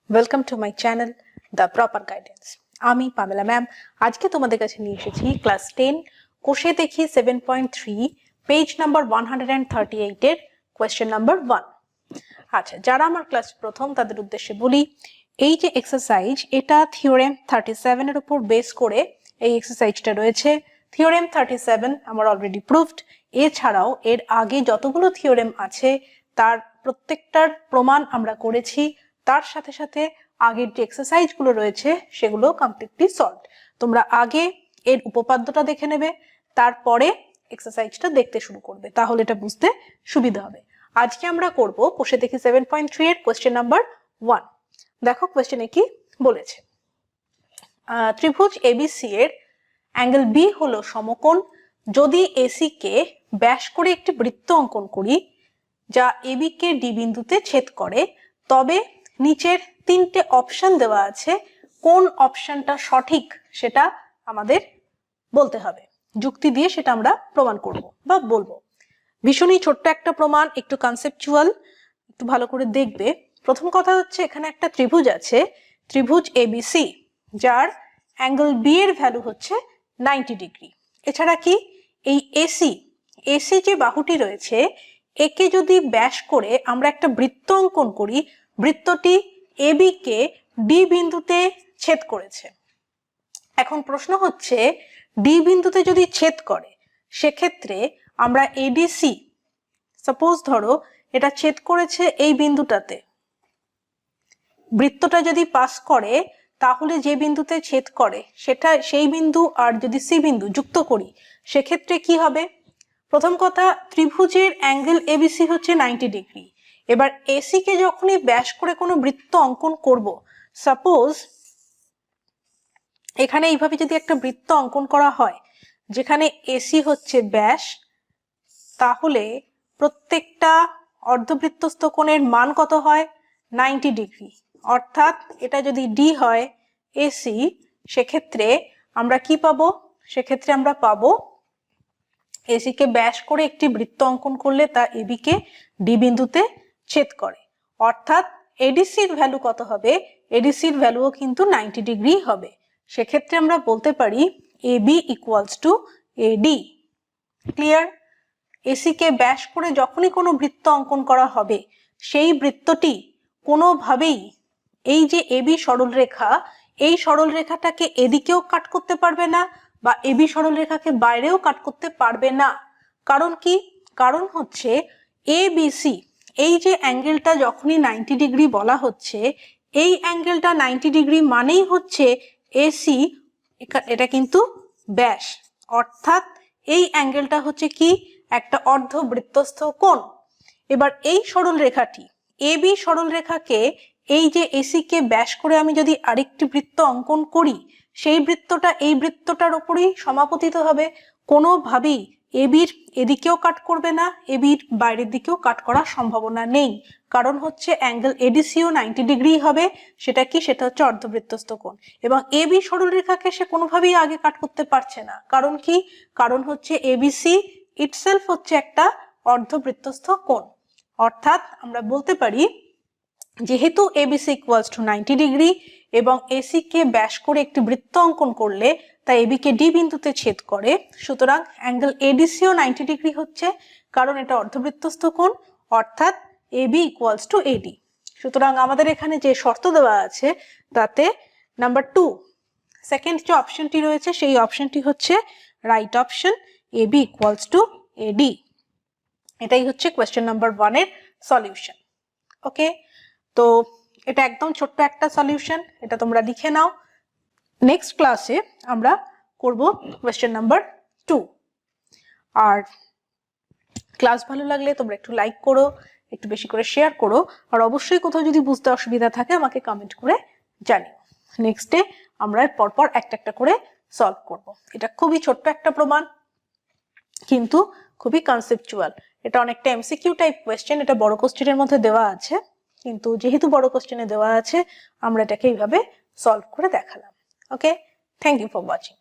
Welcome to my channel the proper guidance. আমি Pamela ma'am আজকে তোমাদের কাছে নিয়ে এসেছি ক্লাস 10 কোষে দেখি 7.3 পেজ নাম্বার 138 এর কোয়েশ্চেন নাম্বার 1। আচ্ছা, যারা আমার ক্লাস প্রথম তাদের উদ্দেশ্যে বলি, এই যে এক্সারসাইজ এটা থিওরেম 37 এর উপর বেস করে এই এক্সারসাইজটা রয়েছে। থিওরেম 37 আমার অলরেডি প্রুভড। এছাড়াও এর আগে যতগুলো থিওরেম আছে তার প্রত্যেকটার প্রমাণ আমরা করেছি। তার সাথে সাথে আগের যে এক্সারসাইজ গুলো রয়েছে সেগুলো কমপ্লিটলি সলভড। তোমরা আগে এর উপপাদ্যটা দেখে নেবে, তারপরে এক্সারসাইজটা দেখতে শুরু করবে, তাহলে এটা বুঝতে সুবিধা হবে। আজকে আমরা করব কোষে দেখি 7.3 এর কোয়েশ্চেন নাম্বার 1। দেখো কোয়েশ্চেনে কি বলেছে। ত্রিভুজ এবিসি এর অ্যাঙ্গেল বি হলো সমকোণ যদি এসি কে ব্যাস করে একটি বৃত্ত অঙ্কন করি যা এবি কে ডি বিন্দুতে ছেদ করে, তবে নিচের তিনটে অপশন দেওয়া আছে, কোন অপশনটা সঠিক সেটা আমাদের বলতে হবে। যুক্তি দিয়ে সেটা আমরা প্রমাণ করব বা বলবো। ভীষণই ছোট্ট একটা প্রমাণ, একটু কনসেপচুয়াল, একটু ভালো করে দেখবে। প্রথম কথা হচ্ছে, এখানে একটা ত্রিভুজ আছে, ত্রিভুজ এবিসি, যার অ্যাঙ্গেল বি এর ভ্যালু হচ্ছে 90 ডিগ্রি। এছাড়া কি এই এসি যে বাহুটি রয়েছে একে যদি ব্যাস করে আমরা একটা বৃত্ত অঙ্কন করি, বৃত্তটি এবি কে ডি বিন্দুতে ছেদ করেছে। এখন প্রশ্ন হচ্ছে, ডি বিন্দুতে যদি ছেদ করে সেক্ষেত্রে আমরা এডিসি, সাপোজ ধরো এটা ছেদ করেছে এই বিন্দুটাতে, বৃত্তটা যদি পাস করে তাহলে যে বিন্দুতে ছেদ করে সেটা সেই বিন্দু আর যদি সি বিন্দু যুক্ত করি সেক্ষেত্রে কি হবে? প্রথম কথা, ত্রিভুজের অ্যাঙ্গেল এবিসি হচ্ছে 90 ডিগ্রি। এবার এসি কে যখনই ব্যাস করে কোনো বৃত্ত অঙ্কন করব, সাপোজ এখানে এইভাবে যদি একটা বৃত্ত অঙ্কন করা হয় যেখানে এসি হচ্ছে ব্যাস, তাহলে প্রত্যেকটা অর্ধবৃত্তস্থ কোণের মান কত হয়? 90 ডিগ্রি। অর্থাৎ এটা যদি ডি হয় এসি, সেক্ষেত্রে আমরা কি পাবো? সেক্ষেত্রে আমরা পাবো এসি কে ব্যাস করে একটি বৃত্ত অঙ্কন করলে তা এবি কে ডি বিন্দুতে ছেদ করে। অর্থাৎ এডিসির ভ্যালু কত হবে? এডিসির ভ্যালুও কিন্তু 90 ডিগ্রি হবে। সেক্ষেত্রে আমরা বলতে পারি AB equals to AD. Clear? AC কে ব্যাস করে যখনই কোনো বৃত্ত অঙ্কন করা হবে সেই বৃত্তটি কোনোভাবেই এই যে এবি সরলরেখা, এই সরলরেখাটাকে এদিকেও কাট করতে পারবে না বা এবি সরলরেখাকে বাইরেও কাট করতে পারবে না। কারণ কি? কারণ হচ্ছে এবিসি, এই যে অ্যাঙ্গেলটা যখনই 90 ডিগ্রি বলা হচ্ছে, এই অ্যাঙ্গেলটা 90 ডিগ্রি মানেই হচ্ছে এসি, এটা কিন্তু ব্যাস। অর্থাৎ এই অ্যাঙ্গেলটা হচ্ছে কি? একটা অর্ধবৃত্তস্থ কোণ। এবার এই সরলরেখাটি, এবি সরলরেখাকে এই যে এসি কে ব্যাস করে আমি যদি আরেকটি বৃত্ত অঙ্কন করি, সেই বৃত্তটা এই বৃত্তটার উপরেই সমাপতিত হবে। কোনোভাবেই এবির এদিকেও কাট করবে না, এবির বাইরের দিকেও কাট করার সম্ভাবনা নেই। কারণ হচ্ছে অ্যাঙ্গেল এডিসিও 90 ডিগ্রি হবে। সেটা কি? সেটা হচ্ছে অর্ধবৃত্তস্থ কোণ। এবং এবি সরলরেখাকে সে কোনোভাবেই আগে কাট করতে পারছে না। কারণ কি? কারণ হচ্ছে এবিসি ইটসেলফ হচ্ছে একটা অর্ধবৃত্তস্থ কোণ। অর্থাৎ আমরা বলতে পারি, যেহেতু এবিসি ইকুয়ালস টু 90 ডিগ্রি এবং এসি কে ব্যাস করে একটি বৃত্ত অঙ্কন করলে তা এবি কে ডি বিন্দুতে ছেদ করে, সুতরাং অ্যাঙ্গেল এডিসিও 90 ডিগ্রি হচ্ছে, কারণ এটা অর্ধবৃত্তস্থ কোণ। অর্থাৎ এবি ইকুয়ালস টু এডি। সুতরাং আমাদের এখানে যে শর্ত দেওয়া আছে তাতে নাম্বার 2, সেকেন্ড যে অপশনটি রয়েছে সেই অপশনটি হচ্ছে right option, AB equals to AD. এটাই হচ্ছে কোয়েশ্চেন নাম্বার 1 এর সলিউশন। ওকে, তো এটা একদম ছোট্ট একটা সলিউশন, এটা তোমরা লিখে নাও। নেক্সট ক্লাসে আমরা করব কোয়েশ্চেন নাম্বার 2। আর ক্লাস ভালো লাগলে তোমরা একটু লাইক করো, একটু বেশি করে শেয়ার করো, আর অবশ্যই কোথাও যদি বুঝতে অসুবিধা থাকে আমাকে কমেন্ট করে জানিও। নেক্সট ডে আমরা পরপর একটা একটা করে সলভ করব। এটা খুবই ছোট্ট একটা প্রমাণ, কিন্তু খুবই কনসেপচুয়াল। এটা অনেকটা এমসিকিউ টাইপ কোয়েশ্চেন, এটা বড় কোশ্চেনের মধ্যে দেওয়া আছে, কিন্তু যেহেতু বড় কোশ্চেনে দেওয়া আছে আমরা এটাকে এইভাবে সলভ করে দেখালাম। ওকে, থ্যাংক ইউ ফর ওয়াচিং।